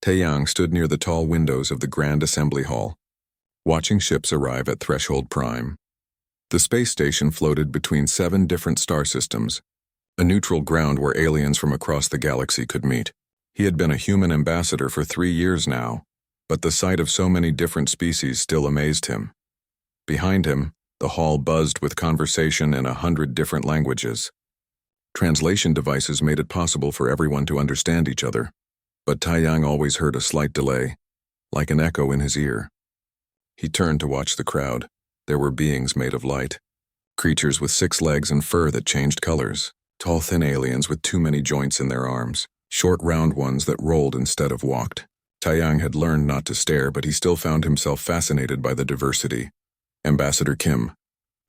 Taeyang stood near the tall windows of the Grand Assembly Hall, watching ships arrive at Threshold Prime. The space station floated between 7 different star systems, a neutral ground where aliens from across the galaxy could meet. He had been a human ambassador for 3 years now, but the sight of so many different species still amazed him. Behind him, the hall buzzed with conversation in 100 different languages. Translation devices made it possible for everyone to understand each other, but Taeyang always heard a slight delay, like an echo in his ear. He turned to watch the crowd. There were beings made of light, creatures with 6 legs and fur that changed colors, tall thin aliens with too many joints in their arms, short round ones that rolled instead of walked. Taeyang had learned not to stare, but he still found himself fascinated by the diversity. "Ambassador Kim,"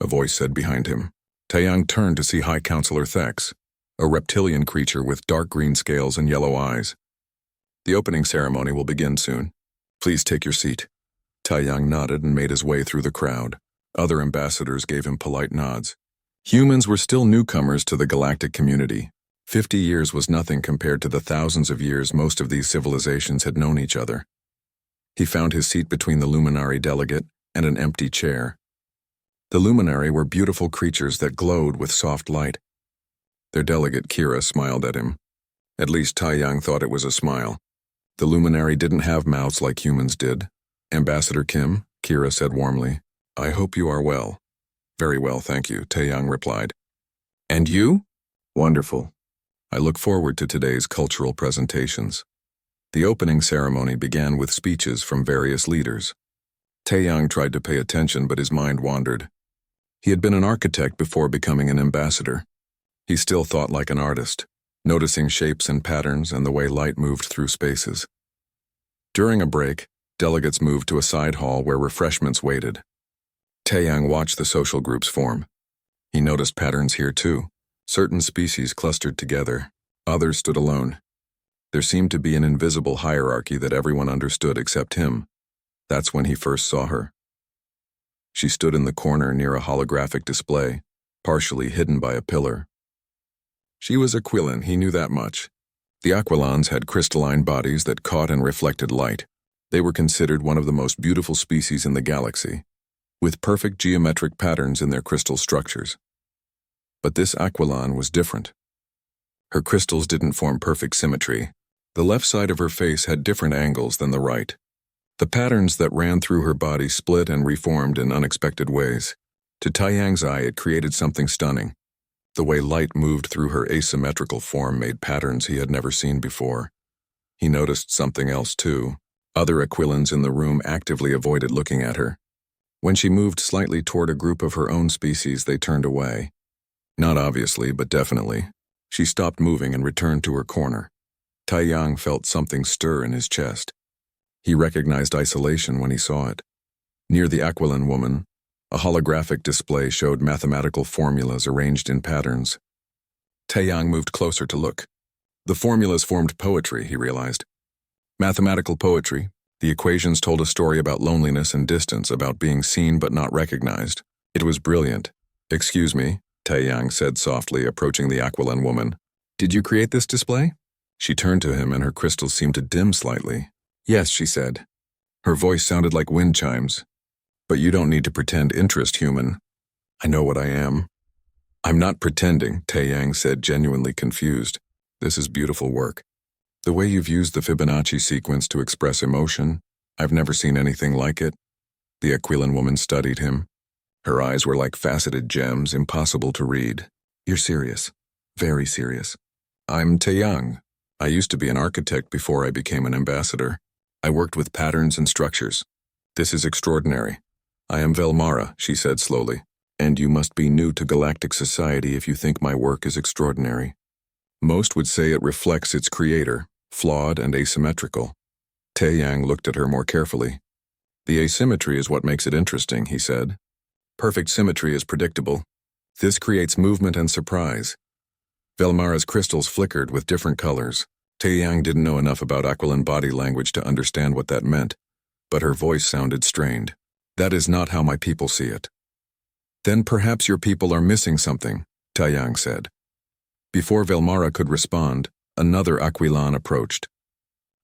a voice said behind him. Taeyang turned to see High Counselor Thex, a reptilian creature with dark green scales and yellow eyes. "The opening ceremony will begin soon. Please take your seat." Taeyang nodded and made his way through the crowd. Other ambassadors gave him polite nods. Humans were still newcomers to the galactic community. 50 years was nothing compared to the thousands of years most of these civilizations had known each other. He found his seat between the Luminary delegate and an empty chair. The Luminary were beautiful creatures that glowed with soft light. Their delegate, Kira, smiled at him. At least Taeyang thought it was a smile. The Luminary didn't have mouths like humans did. "Ambassador Kim," Kira said warmly, "I hope you are well." "Very well, thank you," Taeyang replied. "And you?" "Wonderful. I look forward to today's cultural presentations." The opening ceremony began with speeches from various leaders. Taeyang tried to pay attention, but his mind wandered. He had been an architect before becoming an ambassador. He still thought like an artist, noticing shapes and patterns and the way light moved through spaces. During a break, delegates moved to a side hall where refreshments waited. Taeyang watched the social groups form. He noticed patterns here too. Certain species clustered together, others stood alone. There seemed to be an invisible hierarchy that everyone understood except him. That's when he first saw her. She stood in the corner near a holographic display, partially hidden by a pillar. She was Aquilon, he knew that much. The Aquilons had crystalline bodies that caught and reflected light. They were considered one of the most beautiful species in the galaxy, with perfect geometric patterns in their crystal structures. But this Aquilon was different. Her crystals didn't form perfect symmetry. The left side of her face had different angles than the right. The patterns that ran through her body split and reformed in unexpected ways. To Taeyang's eye, it created something stunning. The way light moved through her asymmetrical form made patterns he had never seen before. He noticed something else too. Other Aquilons in the room actively avoided looking at her. When she moved slightly toward a group of her own species, they turned away. Not obviously, but definitely. She stopped moving and returned to her corner. Taeyang felt something stir in his chest. He recognized isolation when he saw it. Near the Aquilon woman, a holographic display showed mathematical formulas arranged in patterns. Taeyang moved closer to look. The formulas formed poetry, he realized. Mathematical poetry. The equations told a story about loneliness and distance, about being seen but not recognized. It was brilliant. "Excuse me," Taeyang said softly, approaching the Aquilon woman. "Did you create this display?" She turned to him and her crystals seemed to dim slightly. "Yes," she said. Her voice sounded like wind chimes. "But you don't need to pretend interest, human. I know what I am." "I'm not pretending," Taeyang said, genuinely confused. "This is beautiful work. The way you've used the Fibonacci sequence to express emotion, I've never seen anything like it." The Aquilon woman studied him. Her eyes were like faceted gems, impossible to read. "You're serious. Very serious." "I'm Taeyang. I used to be an architect before I became an ambassador. I worked with patterns and structures. This is extraordinary." "I am Velmara," she said slowly, "and you must be new to galactic society if you think my work is extraordinary. Most would say it reflects its creator, flawed and asymmetrical." Taeyang looked at her more carefully. "The asymmetry is what makes it interesting," he said. "Perfect symmetry is predictable. This creates movement and surprise." Velmara's crystals flickered with different colors. Taeyang didn't know enough about Aquilon body language to understand what that meant, but her voice sounded strained. "That is not how my people see it." "Then perhaps your people are missing something," Taeyang said. Before Velmara could respond, another Aquilon approached.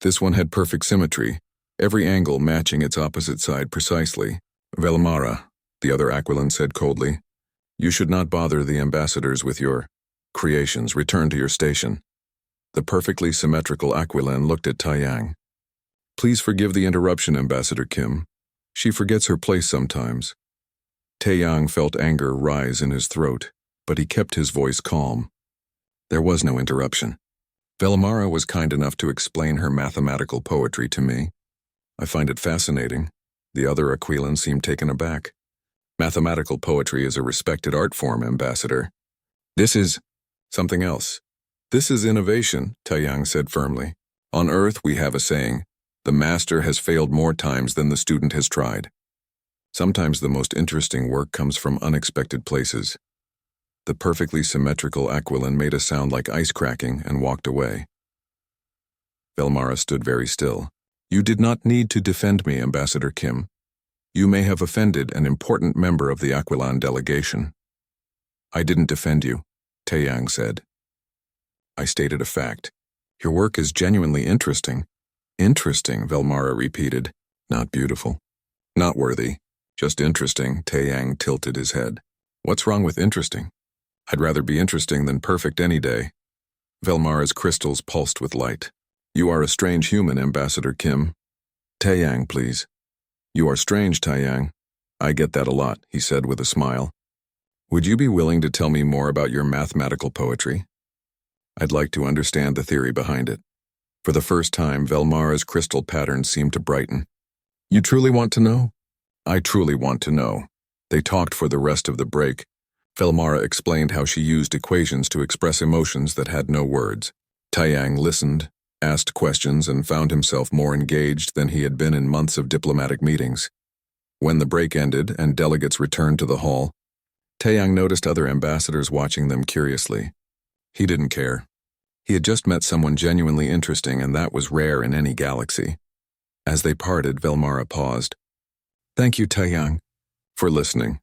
This one had perfect symmetry, every angle matching its opposite side precisely. Velamara, the other Aquilan said coldly, you should not bother the ambassadors with your creations. Return to your station. The perfectly symmetrical Aquilan looked at Taiyang. Please forgive the interruption, Ambassador Kim. She forgets her place sometimes. Taiyang felt anger rise in his throat, but he kept his voice calm. There was no interruption. Velamara was kind enough to explain her mathematical poetry to me. I find it fascinating. The other Aquilans seemed taken aback. Mathematical poetry is a respected art form, Ambassador. This is something else. This is innovation, Taiyang said firmly. On Earth we have a saying, the master has failed more times than the student has tried. Sometimes the most interesting work comes from unexpected places. The perfectly symmetrical Aquilan made a sound like ice cracking and walked away. Velamara stood very still. You did not need to defend me, Ambassador Kim. You may have offended an important member of the Aquilan delegation. I didn't defend you, Taiyang said. I stated a fact. Your work is genuinely interesting. Interesting, Velamara repeated. Not beautiful. Not worthy. Just interesting, Taiyang tilted his head. What's wrong with interesting? I'd rather be interesting than perfect any day. Velamara's crystals pulsed with light. You are a strange human, Ambassador Kim. Taiyang, please. You are strange, Taiyang. I get that a lot, he said with a smile. Would you be willing to tell me more about your mathematical poetry? I'd like to understand the theory behind it. For the first time, Velamara's crystal patterns seemed to brighten. You truly want to know? I truly want to know. They talked for the rest of the break. Velamara explained how she used equations to express emotions that had no words. Taiyang listened, asked questions, and found himself more engaged than he had been in months of diplomatic meetings. When the break ended and delegates returned to the hall, Taiyang noticed other ambassadors watching them curiously. He didn't care. He had just met someone genuinely interesting, and that was rare in any galaxy. As they parted, Velamara paused. Thank you, Taiyang, for listening.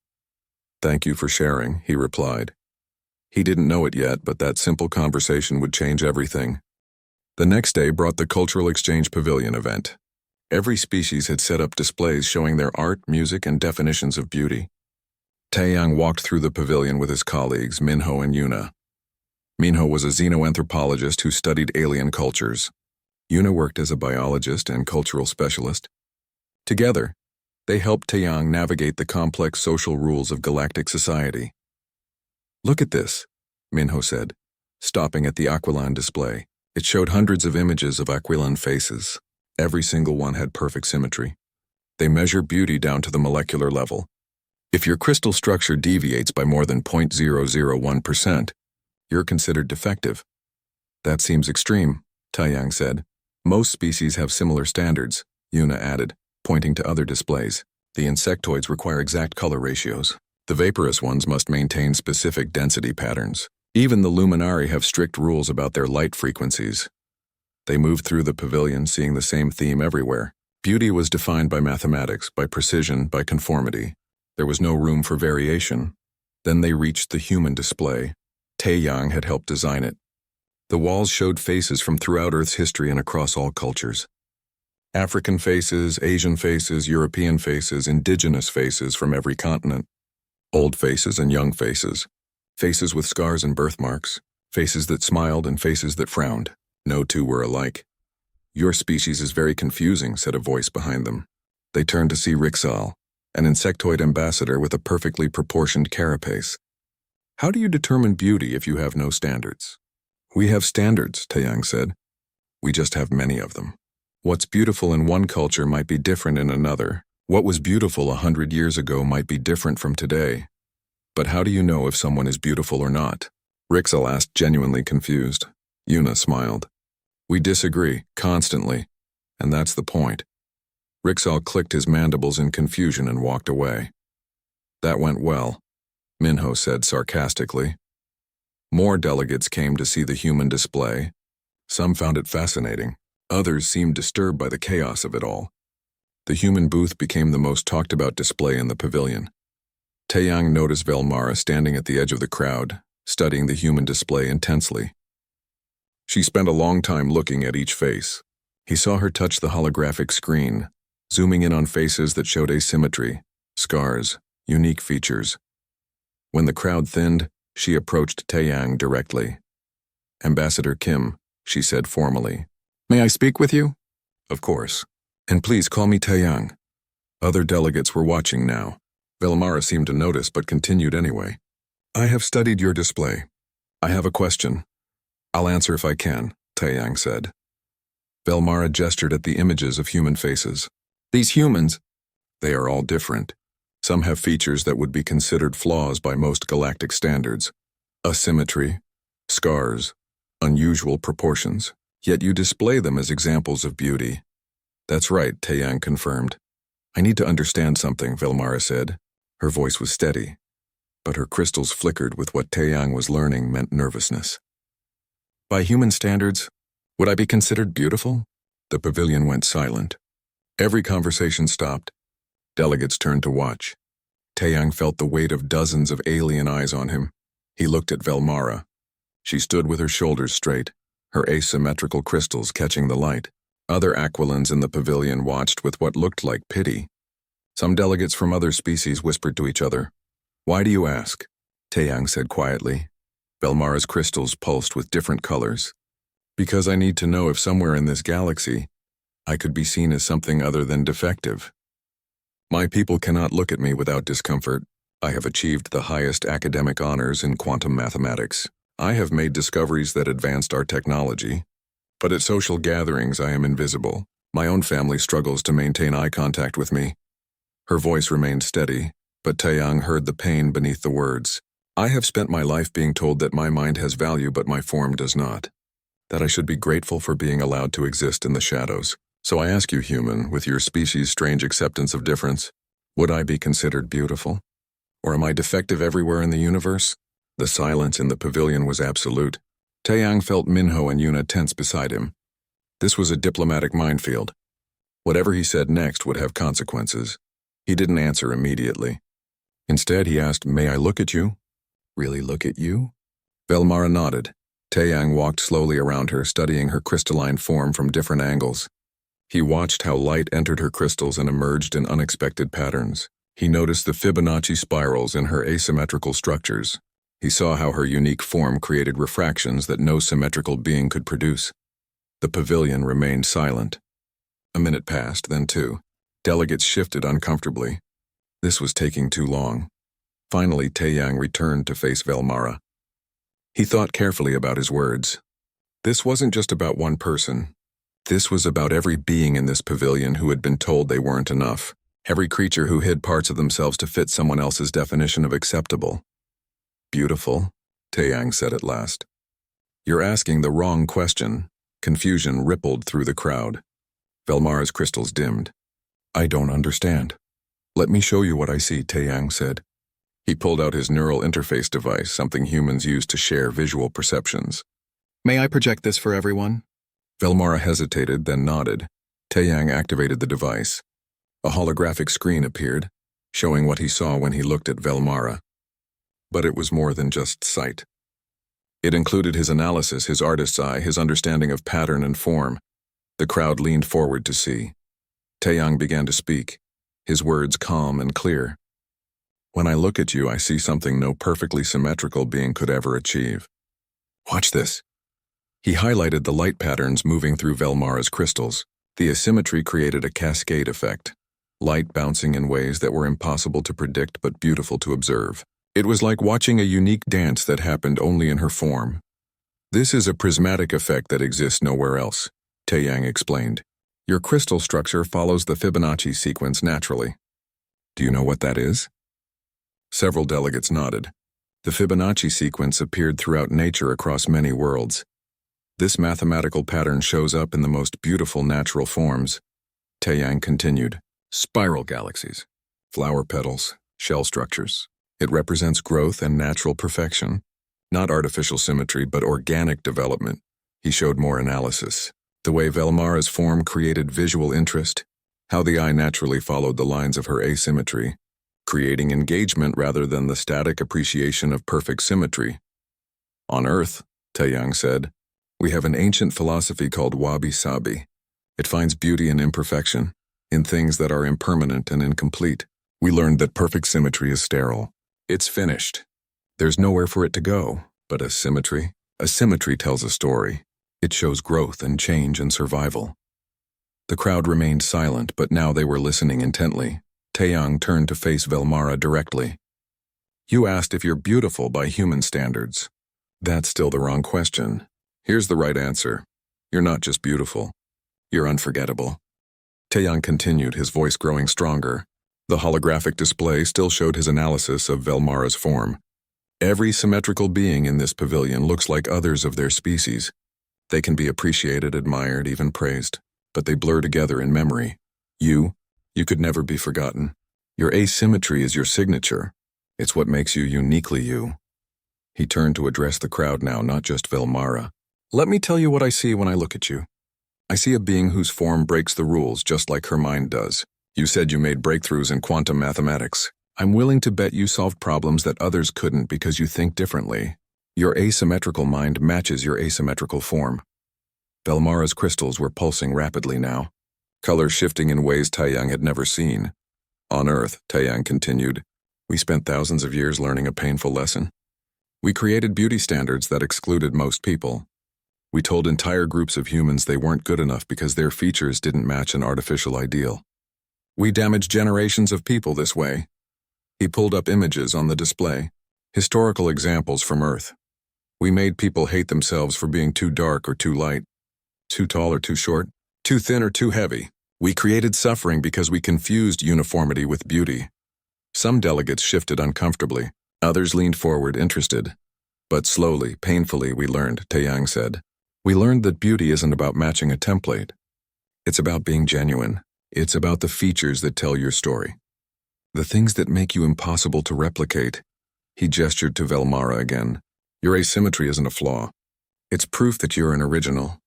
Thank you for sharing, he replied. He didn't know it yet, but that simple conversation would change everything. The next day brought the Cultural Exchange Pavilion event. Every species had set up displays showing their art, music, and definitions of beauty. Taiyang walked through the pavilion with his colleagues, Minho and Yuna. Minho was a xenoanthropologist who studied alien cultures. Yuna worked as a biologist and cultural specialist. Together, they helped Taiyang navigate the complex social rules of galactic society. Look at this, Minho said, stopping at the Aquilan display. It showed hundreds of images of Aquilan faces. Every single one had perfect symmetry. They measure beauty down to the molecular level. If your crystal structure deviates by more than 0.001%, you're considered defective. That seems extreme, Taiyang said. Most species have similar standards, Yuna added, pointing to other displays. The insectoids require exact color ratios. The vaporous ones must maintain specific density patterns. Even the luminari have strict rules about their light frequencies. They moved through the pavilion, seeing the same theme everywhere. Beauty was defined by mathematics, by precision, by conformity. There was no room for variation. Then they reached the human display. Taiyang had helped design it. The walls showed faces from throughout Earth's history and across all cultures. African faces, Asian faces, European faces, indigenous faces from every continent. Old faces and young faces. Faces with scars and birthmarks. Faces that smiled and faces that frowned. No two were alike. Your species is very confusing, said a voice behind them. They turned to see Rixal, an insectoid ambassador with a perfectly proportioned carapace. How do you determine beauty if you have no standards? We have standards, Taiyang said. We just have many of them. What's beautiful in one culture might be different in another. What was beautiful 100 years ago might be different from today. But how do you know if someone is beautiful or not? Rixal asked, genuinely confused. Yuna smiled. We disagree, constantly. And that's the point. Rixal clicked his mandibles in confusion and walked away. That went well, Minho said sarcastically. More delegates came to see the human display. Some found it fascinating. Others seemed disturbed by the chaos of it all. The human booth became the most talked about display in the pavilion. Taiyang noticed Velamara standing at the edge of the crowd, studying the human display intensely. She spent a long time looking at each face. He saw her touch the holographic screen, zooming in on faces that showed asymmetry, scars, unique features. When the crowd thinned, she approached Taeyang directly. "Ambassador Kim," she said formally. "May I speak with you?" "Of course. And please call me Taeyang." Other delegates were watching now. Velmara seemed to notice but continued anyway. "I have studied your display. I have a question. I'll answer if I can," Taeyang said. Velmara gestured at the images of human faces. "These humans, they are all different. Some have features that would be considered flaws by most galactic standards. Asymmetry, scars, unusual proportions. Yet you display them as examples of beauty." "That's right," Taeyang confirmed. "I need to understand something," Velmara said. Her voice was steady, but her crystals flickered with what Taeyang was learning meant nervousness. "By human standards, would I be considered beautiful?" The pavilion went silent. Every conversation stopped. Delegates turned to watch. Taeyang felt the weight of dozens of alien eyes on him. He looked at Velmara. She stood with her shoulders straight, her asymmetrical crystals catching the light. Other aquilins in the pavilion watched with what looked like pity. Some delegates from other species whispered to each other. "Why do you ask?" Taeyang said quietly. Velmara's crystals pulsed with different colors. "Because I need to know if somewhere in this galaxy, I could be seen as something other than defective. My people cannot look at me without discomfort. I have achieved the highest academic honors in quantum mathematics. I have made discoveries that advanced our technology. But at social gatherings I am invisible. My own family struggles to maintain eye contact with me." Her voice remained steady, but Taeyang heard the pain beneath the words. "I have spent my life being told that my mind has value but my form does not. That I should be grateful for being allowed to exist in the shadows. So I ask you, human, with your species' strange acceptance of difference, would I be considered beautiful? Or am I defective everywhere in the universe?" The silence in the pavilion was absolute. Taeyang felt Minho and Yuna tense beside him. This was a diplomatic minefield. Whatever he said next would have consequences. He didn't answer immediately. Instead, he asked, "May I look at you?" "Really look at you?" Velmara nodded. Taeyang walked slowly around her, studying her crystalline form from different angles. He watched how light entered her crystals and emerged in unexpected patterns. He noticed the Fibonacci spirals in her asymmetrical structures. He saw how her unique form created refractions that no symmetrical being could produce. The pavilion remained silent. A minute passed, then two. Delegates shifted uncomfortably. This was taking too long. Finally, Taeyang returned to face Velmara. He thought carefully about his words. This wasn't just about one person. This was about every being in this pavilion who had been told they weren't enough. Every creature who hid parts of themselves to fit someone else's definition of acceptable. "Beautiful," Taeyang said at last. "You're asking the wrong question." Confusion rippled through the crowd. Velmara's crystals dimmed. "I don't understand." "Let me show you what I see," Taeyang said. He pulled out his neural interface device, something humans use to share visual perceptions. "May I project this for everyone?" Velmara hesitated, then nodded. Taeyang activated the device. A holographic screen appeared, showing what he saw when he looked at Velmara. But it was more than just sight. It included his analysis, his artist's eye, his understanding of pattern and form. The crowd leaned forward to see. Taeyang began to speak, his words calm and clear. "When I look at you, I see something no perfectly symmetrical being could ever achieve. Watch this." He highlighted the light patterns moving through Velmara's crystals. The asymmetry created a cascade effect, light bouncing in ways that were impossible to predict but beautiful to observe. It was like watching a unique dance that happened only in her form. "This is a prismatic effect that exists nowhere else," Taeyang explained. "Your crystal structure follows the Fibonacci sequence naturally." "Do you know what that is?" Several delegates nodded. The Fibonacci sequence appeared throughout nature across many worlds. This mathematical pattern shows up in the most beautiful natural forms. Taeyang continued. Spiral galaxies, flower petals, shell structures. It represents growth and natural perfection. Not artificial symmetry, but organic development. He showed more analysis. The way Velmara's form created visual interest, how the eye naturally followed the lines of her asymmetry, creating engagement rather than the static appreciation of perfect symmetry. On Earth, Taeyang said, we have an ancient philosophy called wabi-sabi. It finds beauty in imperfection, in things that are impermanent and incomplete. We learned that perfect symmetry is sterile. It's finished. There's nowhere for it to go. But a symmetry tells a story. It shows growth and change and survival. The crowd remained silent, but now they were listening intently. Taeyang turned to face Velmara directly. You asked if you're beautiful by human standards. That's still the wrong question. Here's the right answer. You're not just beautiful. You're unforgettable. Taeyang continued, his voice growing stronger. The holographic display still showed his analysis of Velmara's form. Every symmetrical being in this pavilion looks like others of their species. They can be appreciated, admired, even praised, but they blur together in memory. You could never be forgotten. Your asymmetry is your signature. It's what makes you uniquely you. He turned to address the crowd now, not just Velmara. Let me tell you what I see when I look at you. I see a being whose form breaks the rules just like her mind does. You said you made breakthroughs in quantum mathematics. I'm willing to bet you solved problems that others couldn't because you think differently. Your asymmetrical mind matches your asymmetrical form. Velmara's crystals were pulsing rapidly now, colors shifting in ways Taeyang had never seen. On Earth, Taeyang continued, we spent thousands of years learning a painful lesson. We created beauty standards that excluded most people. We told entire groups of humans they weren't good enough because their features didn't match an artificial ideal. We damaged generations of people this way. He pulled up images on the display, historical examples from Earth. We made people hate themselves for being too dark or too light, too tall or too short, too thin or too heavy. We created suffering because we confused uniformity with beauty. Some delegates shifted uncomfortably. Others leaned forward, interested. But slowly, painfully, we learned, Taeyang said. We learned that beauty isn't about matching a template. It's about being genuine. It's about the features that tell your story. The things that make you impossible to replicate. He gestured to Velmara again. Your asymmetry isn't a flaw. It's proof that you're an original.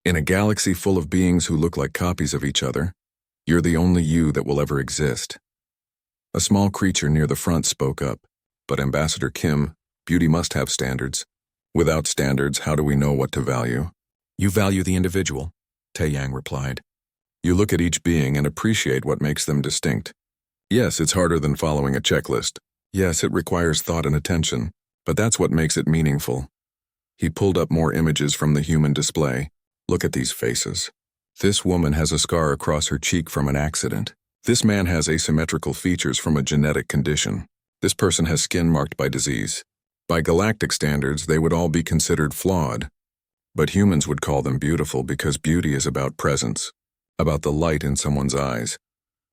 In a galaxy full of beings who look like copies of each other, you're the only you that will ever exist. A small creature near the front spoke up. But Ambassador Kim, beauty must have standards. Without standards, how do we know what to value? You value the individual, Taeyang replied. You look at each being and appreciate what makes them distinct. Yes, it's harder than following a checklist. Yes, it requires thought and attention, but that's what makes it meaningful. He pulled up more images from the human display. Look at these faces. This woman has a scar across her cheek from an accident. This man has asymmetrical features from a genetic condition. This person has skin marked by disease. By galactic standards, they would all be considered flawed. But humans would call them beautiful because beauty is about presence, about the light in someone's eyes,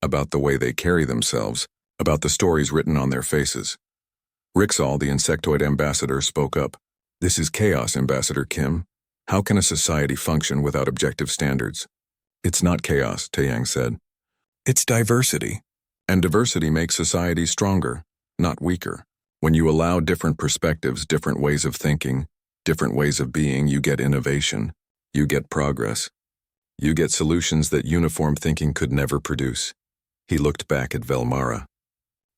about the way they carry themselves, about the stories written on their faces. Rixall, the insectoid ambassador, spoke up. This is chaos, Ambassador Kim. How can a society function without objective standards? It's not chaos, Taeyang said. It's diversity. And diversity makes society stronger, not weaker. When you allow different perspectives, different ways of thinking, different ways of being, you get innovation. You get progress. You get solutions that uniform thinking could never produce. He looked back at Velmara.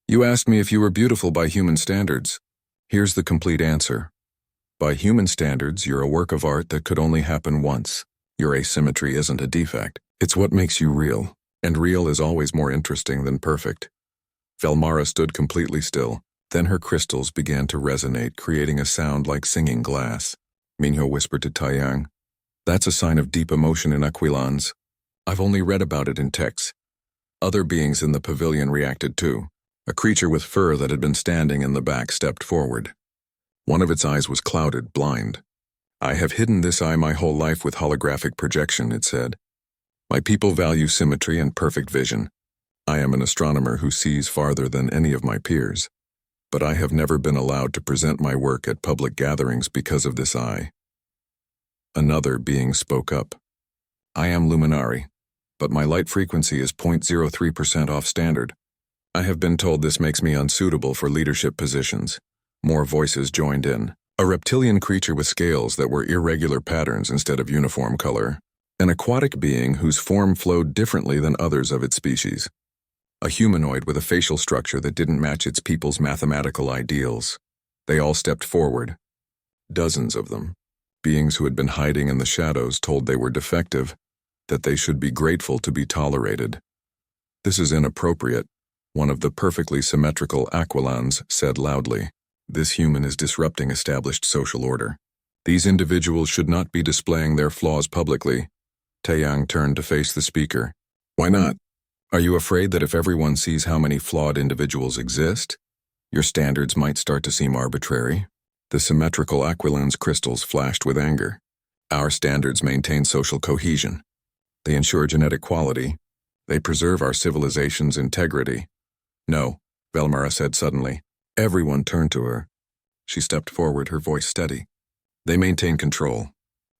You asked me if you were beautiful by human standards. Here's the complete answer. By human standards, you're a work of art that could only happen once. Your asymmetry isn't a defect. It's what makes you real. And real is always more interesting than perfect. Velmara stood completely still. Then her crystals began to resonate, creating a sound like singing glass. Minho whispered to Taeyang. That's a sign of deep emotion in Aquilons. I've only read about it in texts. Other beings in the pavilion reacted too. A creature with fur that had been standing in the back stepped forward. One of its eyes was clouded, blind. I have hidden this eye my whole life with holographic projection, it said. My people value symmetry and perfect vision. I am an astronomer who sees farther than any of my peers. But I have never been allowed to present my work at public gatherings because of this eye. Another being spoke up. I am Luminari, but my light frequency is 0.03% off standard. I have been told this makes me unsuitable for leadership positions. More voices joined in. A reptilian creature with scales that were irregular patterns instead of uniform color. An aquatic being whose form flowed differently than others of its species. A humanoid with a facial structure that didn't match its people's mathematical ideals. They all stepped forward. Dozens of them. Beings who had been hiding in the shadows told they were defective. that they should be grateful to be tolerated. This is inappropriate, one of the perfectly symmetrical Aquilons said loudly. This human is disrupting established social order. These individuals should not be displaying their flaws publicly. Taeyang turned to face the speaker. Why not? Are you afraid that if everyone sees how many flawed individuals exist, your standards might start to seem arbitrary? The symmetrical Aquilon's crystals flashed with anger. Our standards maintain social cohesion. They ensure genetic quality. They preserve our civilization's integrity. No, Velmara said suddenly. Everyone turned to her. She stepped forward, her voice steady. They maintain control.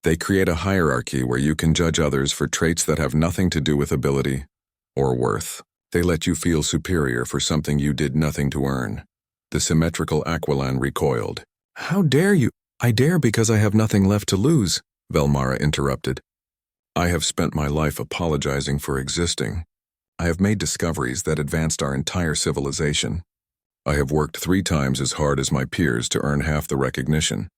They create a hierarchy where you can judge others for traits that have nothing to do with ability or worth. They let you feel superior for something you did nothing to earn. The symmetrical Aquilon recoiled. How dare you? I dare because I have nothing left to lose, Velmara interrupted. I have spent my life apologizing for existing. I have made discoveries that advanced our entire civilization. I have worked 3 times as hard as my peers to earn half the recognition.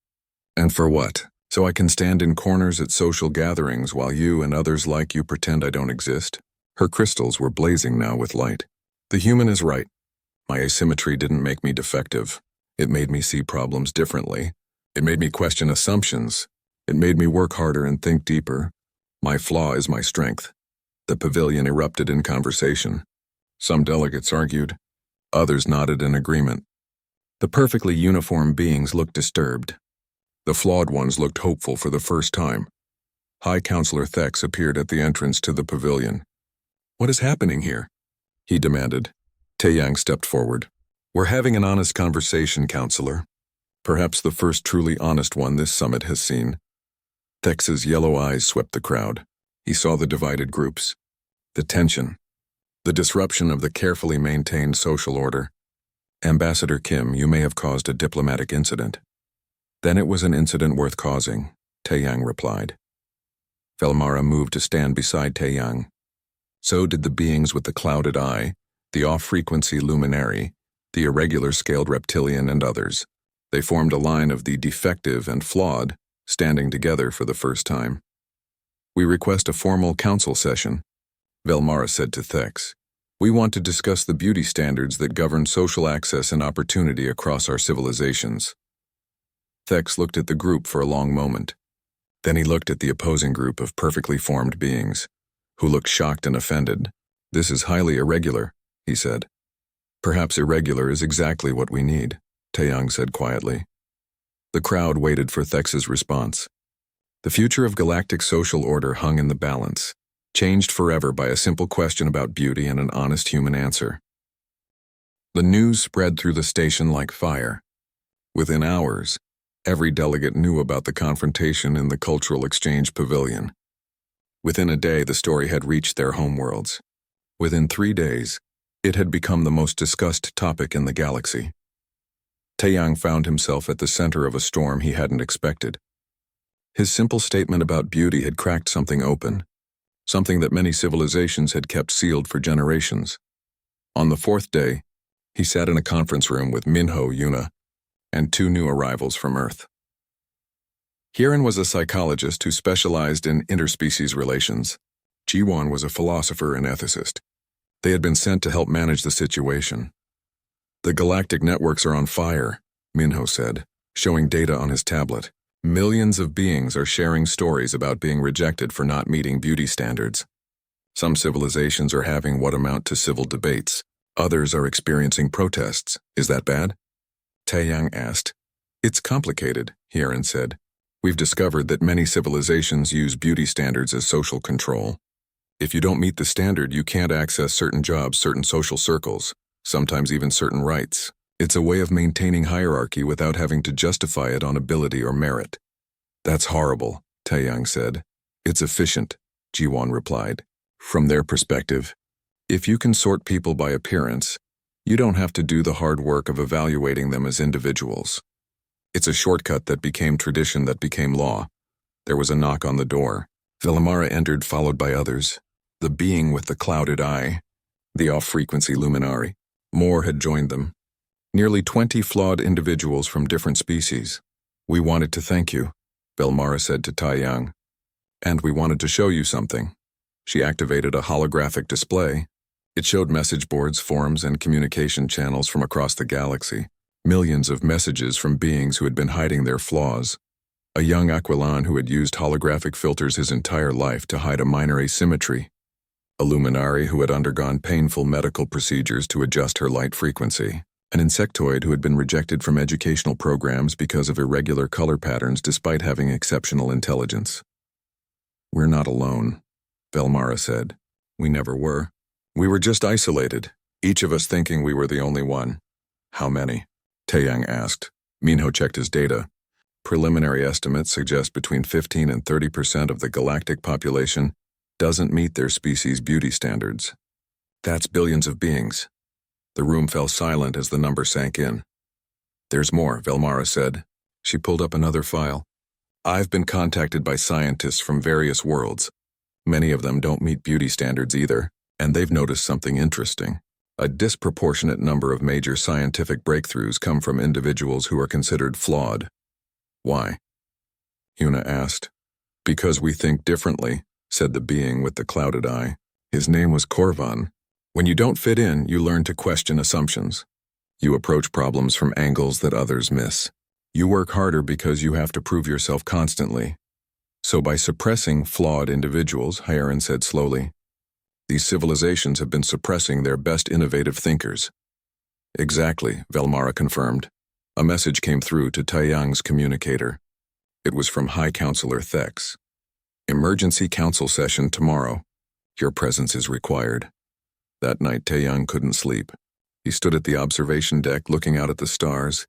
And for what? So I can stand in corners at social gatherings while you and others like you pretend I don't exist? Her crystals were blazing now with light. The human is right. My asymmetry didn't make me defective. It made me see problems differently. It made me question assumptions. It made me work harder and think deeper. My flaw is my strength. The pavilion erupted in conversation. Some delegates argued. Others nodded in agreement. The perfectly uniform beings looked disturbed. The flawed ones looked hopeful for the first time. High Counselor Thex appeared at the entrance to the pavilion. What is happening here? He demanded. Taeyang stepped forward. We're having an honest conversation, Counselor. Perhaps the first truly honest one this summit has seen. Thex's yellow eyes swept the crowd. He saw the divided groups. The tension. The disruption of the carefully maintained social order. Ambassador Kim, you may have caused a diplomatic incident. Then it was an incident worth causing, Taeyang replied. Velmara moved to stand beside Taeyang. So did the beings with the clouded eye, the off-frequency luminary, the irregular-scaled reptilian, and others. They formed a line of the defective and flawed, standing together for the first time. We request a formal council session, Velmara said to Thex. We want to discuss the beauty standards that govern social access and opportunity across our civilizations. Thex looked at the group for a long moment. Then he looked at the opposing group of perfectly formed beings, who looked shocked and offended. This is highly irregular, he said. Perhaps irregular is exactly what we need, Taeyang said quietly. The crowd waited for Thex's response. The future of galactic social order hung in the balance, changed forever by a simple question about beauty and an honest human answer. The news spread through the station like fire. Within hours, every delegate knew about the confrontation in the Cultural Exchange Pavilion. Within a day, the story had reached their homeworlds. Within 3 days, it had become the most discussed topic in the galaxy. Taeyang found himself at the center of a storm he hadn't expected. His simple statement about beauty had cracked something open, something that many civilizations had kept sealed for generations. On the 4th day, he sat in a conference room with Minho Yuna and 2 new arrivals from Earth. Hieran was a psychologist who specialized in interspecies relations. Jiwon was a philosopher and ethicist. They had been sent to help manage the situation. The galactic networks are on fire, Minho said, showing data on his tablet. Millions of beings are sharing stories about being rejected for not meeting beauty standards. Some civilizations are having what amount to civil debates. Others are experiencing protests. Is that bad? Taeyang asked. It's complicated, Hieran said. We've discovered that many civilizations use beauty standards as social control. If you don't meet the standard, you can't access certain jobs, certain social circles, sometimes even certain rights. It's a way of maintaining hierarchy without having to justify it on ability or merit. That's horrible, Taeyang said. It's efficient, Jiwon replied. From their perspective, if you can sort people by appearance, you don't have to do the hard work of evaluating them as individuals. It's a shortcut that became tradition that became law. There was a knock on the door. Velmara entered, followed by others. The being with the clouded eye, the off-frequency luminary. More had joined them. Nearly 20 flawed individuals from different species. We wanted to thank you, Velmara said to Taeyang. And we wanted to show you something. She activated a holographic display. It showed message boards, forums, and communication channels from across the galaxy. Millions of messages from beings who had been hiding their flaws. A young Aquilan who had used holographic filters his entire life to hide a minor asymmetry. A luminari who had undergone painful medical procedures to adjust her light frequency. An insectoid who had been rejected from educational programs because of irregular color patterns despite having exceptional intelligence. "We're not alone," Velmara said. "We never were. We were just isolated, each of us thinking we were the only one." "How many?" Taeyang asked. Minho checked his data. Preliminary estimates suggest between 15 and 30% of the galactic population doesn't meet their species' beauty standards. That's billions of beings. The room fell silent as the number sank in. "There's more," Velmara said. She pulled up another file. "I've been contacted by scientists from various worlds. Many of them don't meet beauty standards either, and they've noticed something interesting. A disproportionate number of major scientific breakthroughs come from individuals who are considered flawed." "Why?" Yuna asked. "Because we think differently," said the being with the clouded eye. His name was Korvan. "When you don't fit in, you learn to question assumptions. You approach problems from angles that others miss. You work harder because you have to prove yourself constantly. So by suppressing flawed individuals," Hyaron said slowly, "these civilizations have been suppressing their best innovative thinkers." "Exactly," Velmara confirmed. A message came through to Taeyang's communicator. It was from High Counselor Thex. "Emergency council session tomorrow. Your presence is required." That night Taeyang couldn't sleep. He stood at the observation deck looking out at the stars.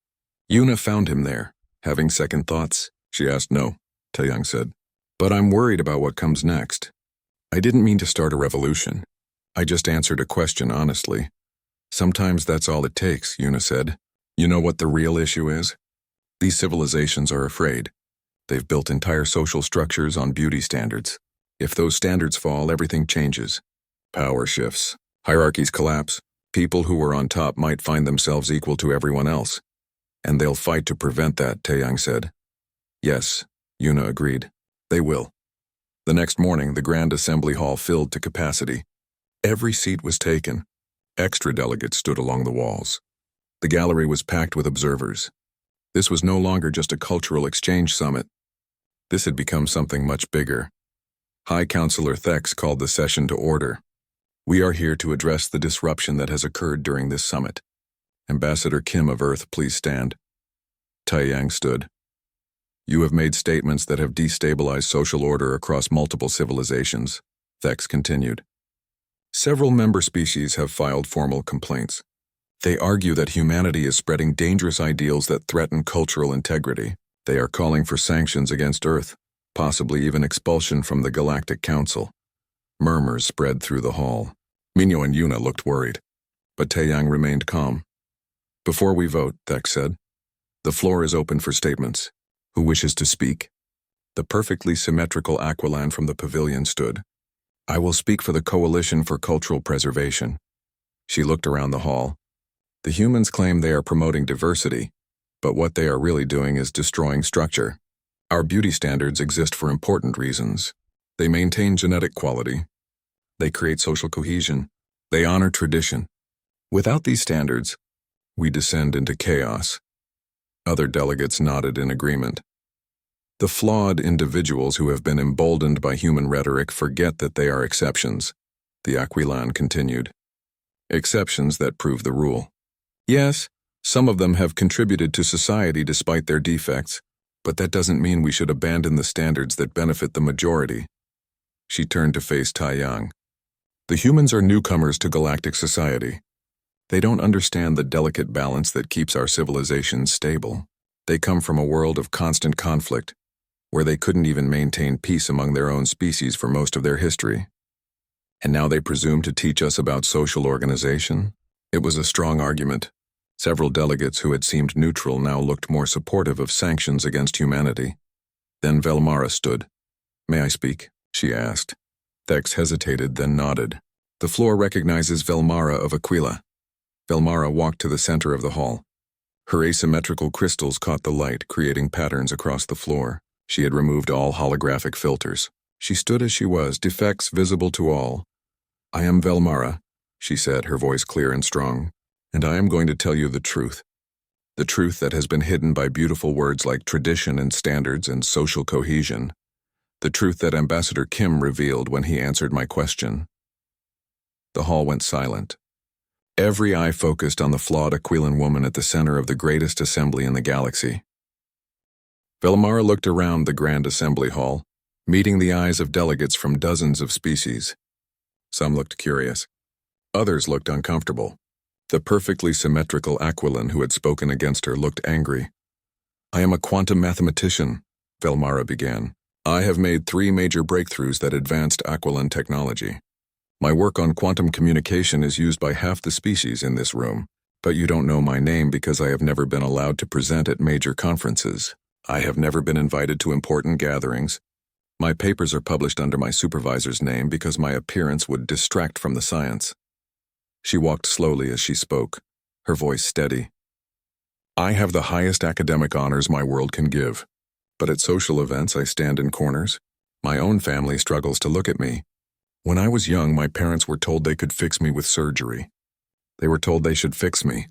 Yuna found him there. "Having second thoughts?" she asked. "No," Taeyang said. "But I'm worried about what comes next. I didn't mean to start a revolution. I just answered a question honestly." "Sometimes that's all it takes," Yuna said. "You know what the real issue is? These civilizations are afraid. They've built entire social structures on beauty standards. If those standards fall, everything changes. Power shifts. Hierarchies collapse. People who were on top might find themselves equal to everyone else. And they'll fight to prevent that," Taeyang said. "Yes," Yuna agreed. "They will." The next morning, the Grand Assembly Hall filled to capacity. Every seat was taken. Extra delegates stood along the walls. The gallery was packed with observers. This was no longer just a cultural exchange summit. This had become something much bigger. High Counselor Thex called the session to order. "We are here to address the disruption that has occurred during this summit. Ambassador Kim of Earth, please stand." Taeyang stood. "You have made statements that have destabilized social order across multiple civilizations," Thex continued. "Several member species have filed formal complaints. They argue that humanity is spreading dangerous ideals that threaten cultural integrity. They are calling for sanctions against Earth, possibly even expulsion from the Galactic Council." Murmurs spread through the hall. Minho and Yuna looked worried, but Taeyang remained calm. "Before we vote," Thex said, "the floor is open for statements. Who wishes to speak?" The perfectly symmetrical Aquilan from the pavilion stood. "I will speak for the Coalition for Cultural Preservation." She looked around the hall. "The humans claim they are promoting diversity, but what they are really doing is destroying structure. Our beauty standards exist for important reasons. They maintain genetic quality. They create social cohesion. They honor tradition. Without these standards, we descend into chaos." Other delegates nodded in agreement. "The flawed individuals who have been emboldened by human rhetoric forget that they are exceptions," the Aquilan continued. "Exceptions that prove the rule. Yes, some of them have contributed to society despite their defects, but that doesn't mean we should abandon the standards that benefit the majority." She turned to face Taeyang. "The humans are newcomers to galactic society. They don't understand the delicate balance that keeps our civilizations stable. They come from a world of constant conflict, where they couldn't even maintain peace among their own species for most of their history. And now they presume to teach us about social organization?" It was a strong argument. Several delegates who had seemed neutral now looked more supportive of sanctions against humanity. Then Velmara stood. "May I speak?" she asked. Thex hesitated, then nodded. "The floor recognizes Velmara of Aquila." Velmara walked to the center of the hall. Her asymmetrical crystals caught the light, creating patterns across the floor. She had removed all holographic filters. She stood as she was, defects visible to all. "I am Velmara," she said, her voice clear and strong, "and I am going to tell you the truth. The truth that has been hidden by beautiful words like tradition and standards and social cohesion. The truth that Ambassador Kim revealed when he answered my question." The hall went silent. Every eye focused on the flawed Aquilan woman at the center of the greatest assembly in the galaxy. Velmara looked around the grand assembly hall, meeting the eyes of delegates from dozens of species. Some looked curious. Others looked uncomfortable. The perfectly symmetrical Aquilan who had spoken against her looked angry. "I am a quantum mathematician," Velmara began. "I have made 3 major breakthroughs that advanced Aquilan technology. My work on quantum communication is used by half the species in this room, but you don't know my name because I have never been allowed to present at major conferences. I have never been invited to important gatherings. My papers are published under my supervisor's name because my appearance would distract from the science." She walked slowly as she spoke, her voice steady. "I have the highest academic honors my world can give, but at social events I stand in corners. My own family struggles to look at me. When I was young, my parents were told they could fix me with surgery. They were told they should fix me.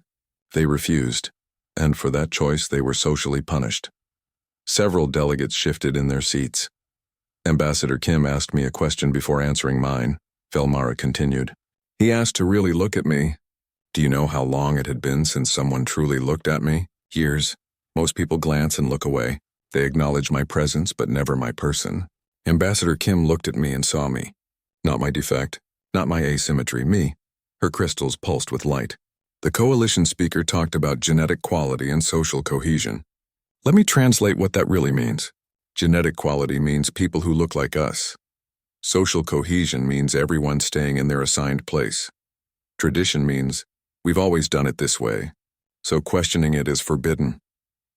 They refused, and for that choice they were socially punished." Several delegates shifted in their seats. "Ambassador Kim asked me a question before answering mine," Velmara continued. "He asked to really look at me. Do you know how long it had been since someone truly looked at me? Years. Most people glance and look away. They acknowledge my presence, but never my person. Ambassador Kim looked at me and saw me. Not my defect, not my asymmetry, me." Her crystals pulsed with light. The coalition speaker talked about genetic quality and social cohesion. Let me translate what that really means. Genetic quality means people who look like us. Social cohesion means everyone staying in their assigned place. Tradition means we've always done it this way, so questioning it is forbidden.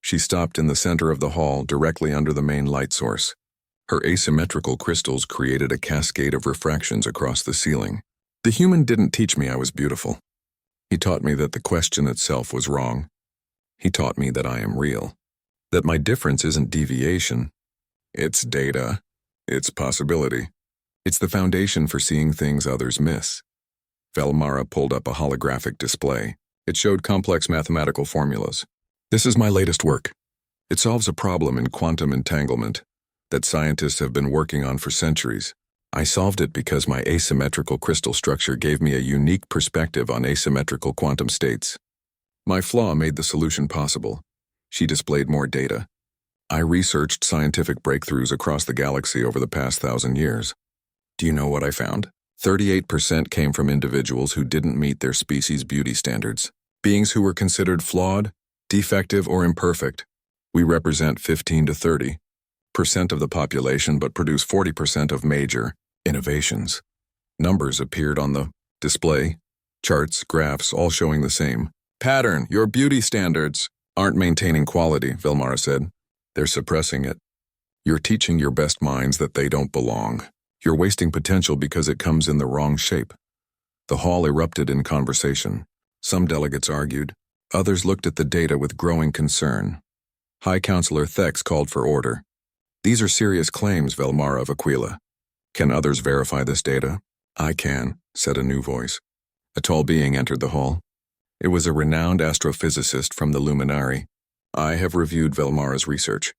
She stopped in the center of the hall, directly under the main light source. Her asymmetrical crystals created a cascade of refractions across the ceiling. "The human didn't teach me I was beautiful. He taught me that the question itself was wrong. He taught me that I am real. That my difference isn't deviation. It's data. It's possibility. It's the foundation for seeing things others miss." Velmara pulled up a holographic display. It showed complex mathematical formulas. "This is my latest work. It solves a problem in quantum entanglement that scientists have been working on for centuries. I solved it because my asymmetrical crystal structure gave me a unique perspective on asymmetrical quantum states. My flaw made the solution possible." She displayed more data. "I researched scientific breakthroughs across the galaxy over the past 1,000 years. Do you know what I found? 38% came from individuals who didn't meet their species' beauty standards. Beings who were considered flawed, defective, or imperfect. We represent 15 to 30% of the population but produce 40% of major innovations." Numbers appeared on the display, charts, graphs, all showing the same pattern. "Your beauty standards aren't maintaining quality," Velmara said. "They're suppressing it. You're teaching your best minds that they don't belong. You're wasting potential because it comes in the wrong shape." The hall erupted in conversation. Some delegates argued. Others looked at the data with growing concern. High Counselor Thex called for order. "These are serious claims, Velmara of Aquila. Can others verify this data?" "I can," said a new voice. A tall being entered the hall. It was a renowned astrophysicist from the Luminari. "I have reviewed Velmara's research.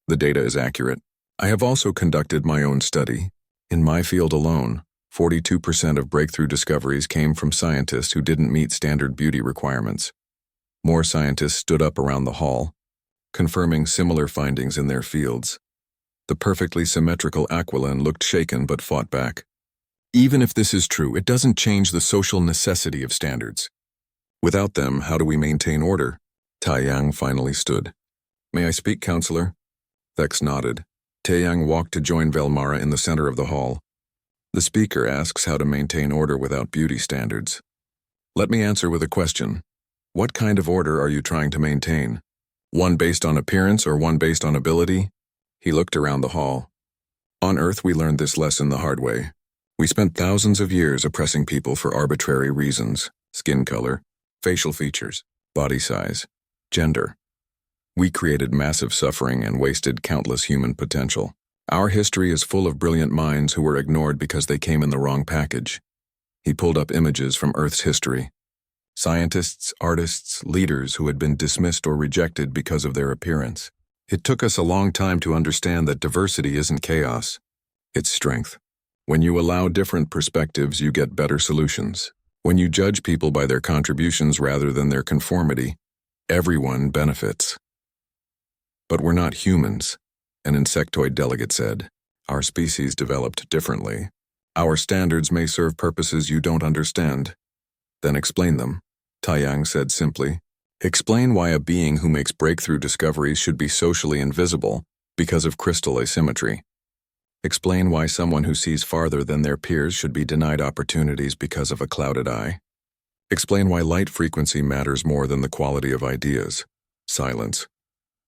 The data is accurate. I have also conducted my own study. In my field alone, 42% of breakthrough discoveries came from scientists who didn't meet standard beauty requirements." More scientists stood up around the hall, confirming similar findings in their fields. The perfectly symmetrical Aquilan looked shaken but fought back. "Even if this is true, it doesn't change the social necessity of standards. Without them, how do we maintain order?" Taeyang finally stood. "May I speak, Counselor?" Thex nodded. Taeyang walked to join Velmara in the center of the hall. "The speaker asks how to maintain order without beauty standards. Let me answer with a question. What kind of order are you trying to maintain? One based on appearance or one based on ability?" He looked around the hall. "On Earth, we learned this lesson the hard way. We spent thousands of years oppressing people for arbitrary reasons: skin color, facial features, body size, gender. We created massive suffering and wasted countless human potential. Our history is full of brilliant minds who were ignored because they came in the wrong package. He pulled up images from Earth's history. Scientists, artists, leaders who had been dismissed or rejected because of their appearance. It took us a long time to understand that diversity isn't chaos. It's strength. When you allow different perspectives, you get better solutions. When you judge people by their contributions rather than their conformity, everyone benefits. But we're not humans, an insectoid delegate said. Our species developed differently. Our standards may serve purposes you don't understand. Then explain them, Taiyang said simply. Explain why a being who makes breakthrough discoveries should be socially invisible because of crystal asymmetry. Explain why someone who sees farther than their peers should be denied opportunities because of a clouded eye. Explain why light frequency matters more than the quality of ideas. Silence.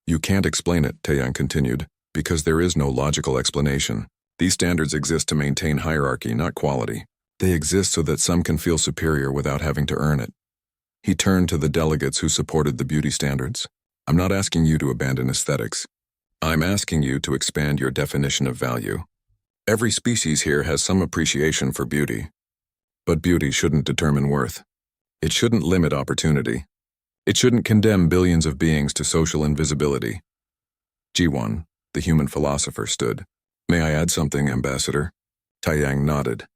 You can't explain it, Taeyang continued, because there is no logical explanation. These standards exist to maintain hierarchy, not quality. They exist so that some can feel superior without having to earn it. He turned to the delegates who supported the beauty standards. I'm not asking you to abandon aesthetics. I'm asking you to expand your definition of value. Every species here has some appreciation for beauty. But beauty shouldn't determine worth. It shouldn't limit opportunity. It shouldn't condemn billions of beings to social invisibility. Ji-won, the human philosopher, stood. May I add something, Ambassador? Taiyang nodded.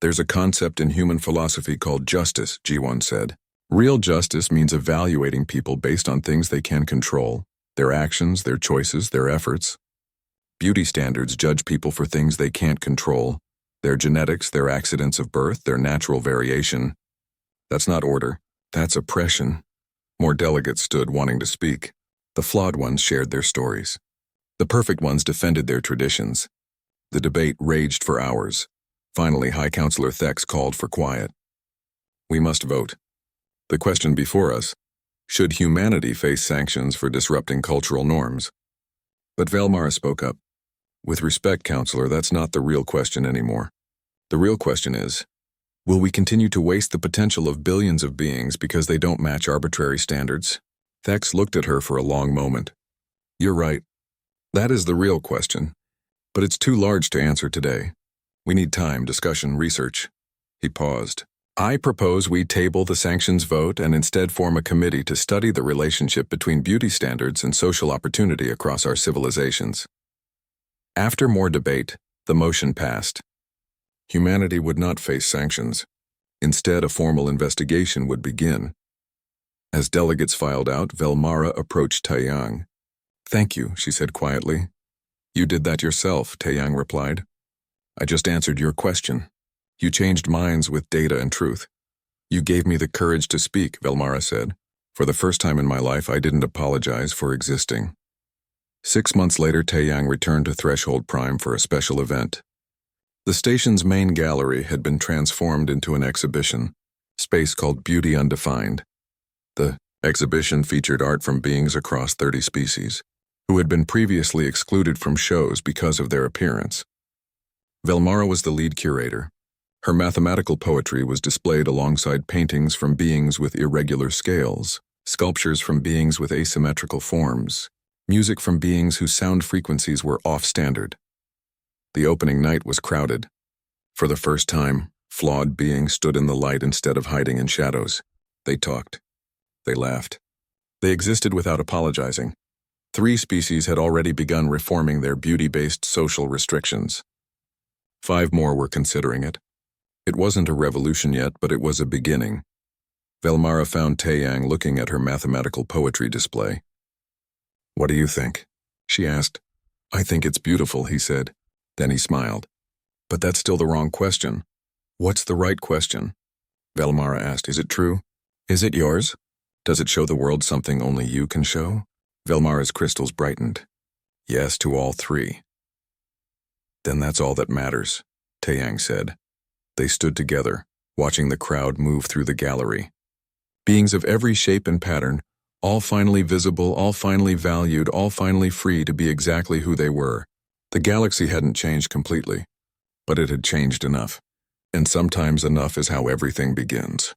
There's a concept in human philosophy called justice, Ji-won said. Real justice means evaluating people based on things they can control. Their actions, their choices, their efforts. Beauty standards judge people for things they can't control. Their genetics, their accidents of birth, their natural variation. That's not order. That's oppression. More delegates stood wanting to speak. The flawed ones shared their stories. The perfect ones defended their traditions. The debate raged for hours. Finally, High Counselor Thex called for quiet. We must vote. The question before us: should humanity face sanctions for disrupting cultural norms? But Velmara spoke up. With respect, Counselor, that's not the real question anymore. The real question is, will we continue to waste the potential of billions of beings because they don't match arbitrary standards? Thex looked at her for a long moment. You're right. That is the real question. But it's too large to answer today. We need time, discussion, research. He paused. I propose we table the sanctions vote and instead form a committee to study the relationship between beauty standards and social opportunity across our civilizations. After more debate, the motion passed. Humanity would not face sanctions. Instead, a formal investigation would begin. As delegates filed out, Velmara approached Taeyang. Thank you, she said quietly. You did that yourself, Taeyang replied. I just answered your question. You changed minds with data and truth. You gave me the courage to speak, Velmara said. For the first time in my life, I didn't apologize for existing. 6 months later, Taeyang returned to Threshold Prime for a special event. The station's main gallery had been transformed into an exhibition, space called Beauty Undefined. The exhibition featured art from beings across 30 species, who had been previously excluded from shows because of their appearance. Velmara was the lead curator. Her mathematical poetry was displayed alongside paintings from beings with irregular scales, sculptures from beings with asymmetrical forms, music from beings whose sound frequencies were off-standard. The opening night was crowded. For the first time, flawed beings stood in the light instead of hiding in shadows. They talked. They laughed. They existed without apologizing. 3 species had already begun reforming their beauty-based social restrictions. 5 more were considering it. It wasn't a revolution yet, but it was a beginning. Velmara found Taeyang looking at her mathematical poetry display. What do you think? She asked. I think it's beautiful, he said. Then he smiled. But that's still the wrong question. What's the right question? Velmara asked. Is it true? Is it yours? Does it show the world something only you can show? Velmara's crystals brightened. Yes to all 3. Then that's all that matters, Taeyang said. They stood together, watching the crowd move through the gallery. Beings of every shape and pattern, all finally visible, all finally valued, all finally free to be exactly who they were. The galaxy hadn't changed completely, but it had changed enough. And sometimes enough is how everything begins.